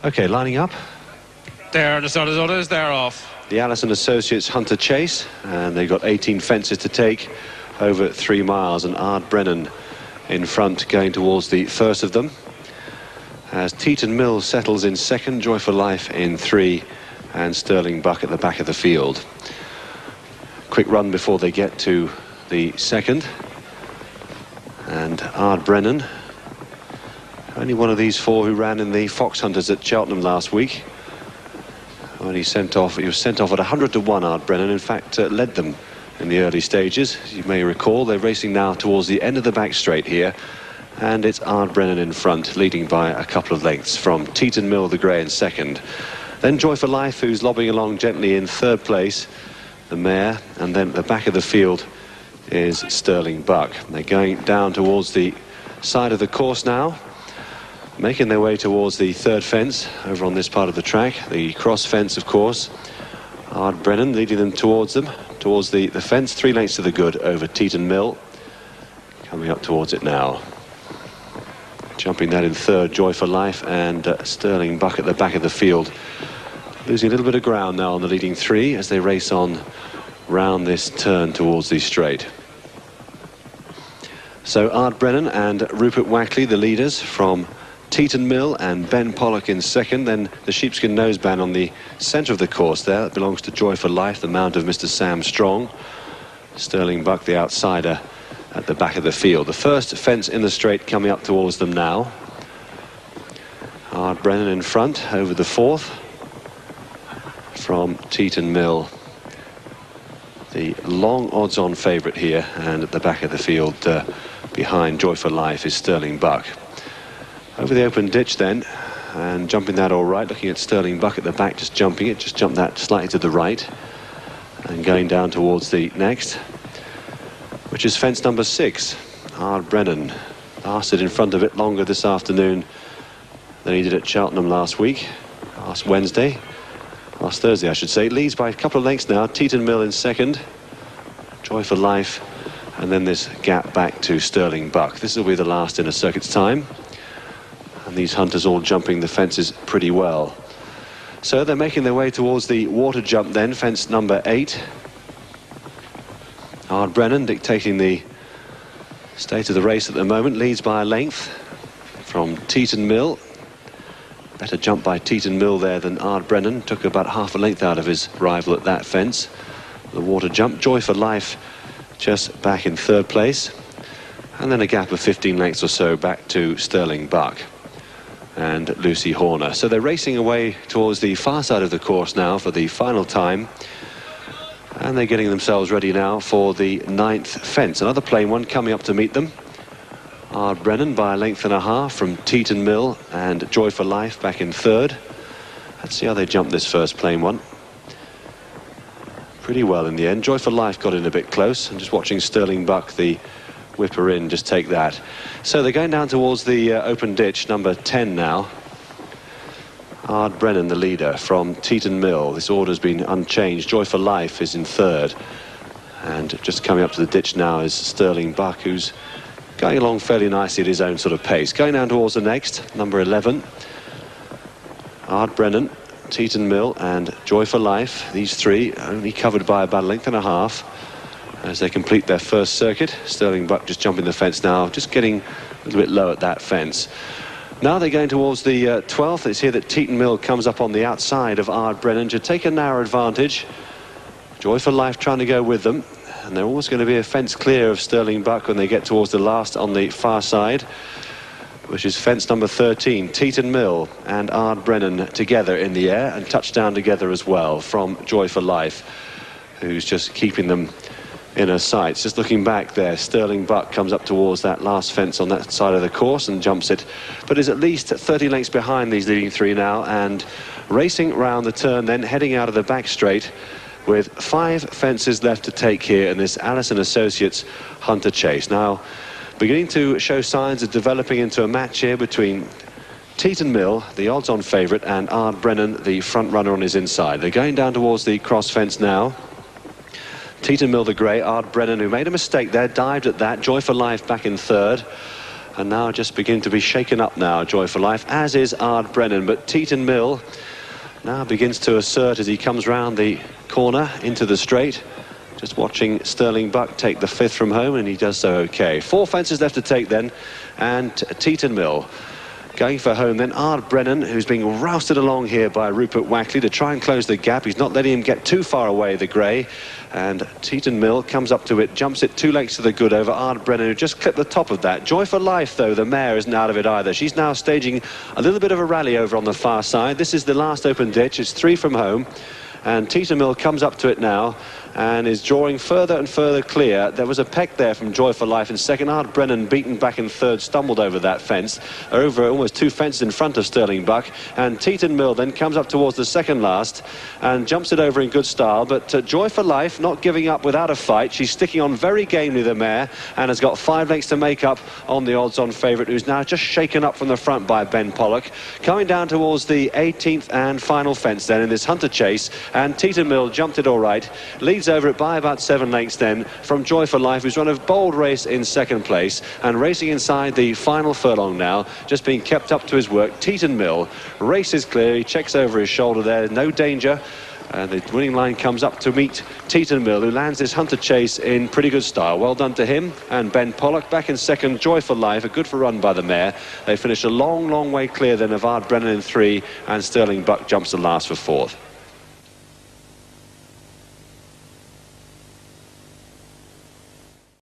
Okay, lining up. There, the start is they're off. The Alison Associates Hunter Chase, and they've got 18 fences to take over 3 miles, and Ard Brennan in front going towards the first of them. As Teeton Mill settles in second, Joy for Life in 3, and Stilll Buck at the back of the field. Quick run before they get to the second. And Ard Brennan, only one of these 4 who ran in the Fox Hunters at Cheltenham last week. When he was sent off at 100 to 1, Ard Brennan, in fact, led them in the early stages. As you may recall, they're racing now towards the end of the back straight here, and it's Ard Brennan in front, leading by a couple of lengths from Teeton Mill the Grey in second. Then Joy for Life, who's lobbing along gently in third place, the mare, and then at the back of the field is Stilll Buck. They're going down towards the side of the course now, making their way towards the third fence over on this part of the track, the cross fence, of course. Ard Brennan leading them towards the fence, 3 lengths to the good over Teeton Mill. Coming up towards it now. Jumping that in third, Joy for Life, and Stilll Buck at the back of the field. Losing a little bit of ground now on the leading 3 as they race on round this turn towards the straight. So Ard Brennan and Rupert Wackley, the leaders from Teeton Mill, and Ben Pollock in second. Then the sheepskin noseband on the centre of the course there. That belongs to Joy for Life, the mount of Mr. Sam Strong. Stilll Buck, the outsider, at the back of the field. The first fence in the straight coming up towards them now. Ard Brennan in front over the fourth from Teeton Mill. The long odds-on favourite here, and at the back of the field behind Joy for Life is Stilll Buck. Over the open ditch then, and jumping that all right, looking at Stilll Buck at the back, just jumping it, just jumped that slightly to the right, and going down towards the next, which is fence number 6. Ard Brennan lasted in front of it longer this afternoon than he did at Cheltenham last Thursday, I should say. Leads by a couple of lengths now. Teeton Mill in second, Joy for Life, and then this gap back to Stilll Buck. This will be the last in a circuit's time, and these hunters all jumping the fences pretty well. So they're making their way towards the water jump then, fence number 8. Ard Brennan dictating the state of the race at the moment, leads by a length from Teeton Mill. Better jump by Teeton Mill there than Ard Brennan. Took about half a length out of his rival at that fence. The water jump. Joy for Life just back in third place. And then a gap of 15 lengths or so back to Stilll Buck and Lucy Horner. So they're racing away towards the far side of the course now for the final time. And they're getting themselves ready now for the 9th fence. Another plain one coming up to meet them. Ard Brennan by a length and a half from Teeton Mill, and Joy for Life back in third. Let's see how they jump this first plain one. Pretty well in the end. Joy for Life got in a bit close. I'm just watching Stilll Buck, the whipper in, just take that. So they're going down towards the open ditch, number 10 now. Ard Brennan, the leader from Teeton Mill. This order's been unchanged. Joy for Life is in third. And just coming up to the ditch now is Stilll Buck, who's going along fairly nicely at his own sort of pace. Going down towards the next, number 11. Ard Brennan, Teeton Mill, and Joy for Life. These 3 only covered by about a length and a half as they complete their first circuit. Stilll Buck just jumping the fence now, just getting a little bit low at that fence. Now they're going towards the 12th. It's here that Teeton Mill comes up on the outside of Ard Brennan to take a narrow advantage. Joy for Life trying to go with them. And they're always going to be a fence clear of Stilll Buck when they get towards the last on the far side, which is fence number 13. Teeton Mill and Ard Brennan together in the air, and touchdown together as well from Joy for Life, who's just keeping them in her sights. Just looking back there, Stilll Buck comes up towards that last fence on that side of the course and jumps it, but is at least 30 lengths behind these leading 3 now, and racing round the turn, then heading out of the back straight with 5 fences left to take here in this Alison Associates Hunter Chase. Now, beginning to show signs of developing into a match here between Teeton Mill, the odds-on favourite, and Ard Brennan, the front runner on his inside. They're going down towards the cross fence now. Teeton Mill the grey, Ard Brennan, who made a mistake there, dived at that. Joy for Life back in third. and now just begin to be shaken up now, Joy for Life, as is Ard Brennan. But Teeton Mill now begins to assert as he comes round the corner into the straight. Just watching Sterling Buck take the 5th from home, and he does so okay. 4 fences left to take then, and Teeton Mill going for home. Then Ard Brennan, who's being rousted along here by Rupert Wackley to try and close the gap. He's not letting him get too far away, the grey. And Teeton Mill comes up to it, jumps it 2 lengths to the good over Ard Brennan, who just clipped the top of that. Joy for Life, though, the mare, isn't out of it either. She's now staging a little bit of a rally over on the far side. This is the last open ditch. It's 3 from home. And Teeton Mill comes up to it now and is drawing further and further clear. There was a peck there from Joy for Life in second. Ard Brennan beaten back in third, stumbled over that fence, over almost 2 fences in front of Sterling Buck. And Teeton Mill then comes up towards the second last and jumps it over in good style. But Joy for Life not giving up without a fight. She's sticking on very gamely, the mare, and has got 5 lengths to make up on the odds-on favourite, who's now just shaken up from the front by Ben Pollock. Coming down towards the 18th and final fence then in this Hunter chase, and Teeton Mill jumped it all right, leads over it by about 7 lengths then from Joy for Life, who's run a bold race in second place and racing inside the final furlong now, just being kept up to his work. Teeton Mill races clear, he checks over his shoulder there, no danger, and the winning line comes up to meet Teeton Mill, who lands this Hunter chase in pretty good style. Well done to him. And Ben Pollock back in second. Joy for Life, a good for run by the mare. They finished a long way clear then of Ard Brennan in 3, and Sterling Buck jumps the last for 4th.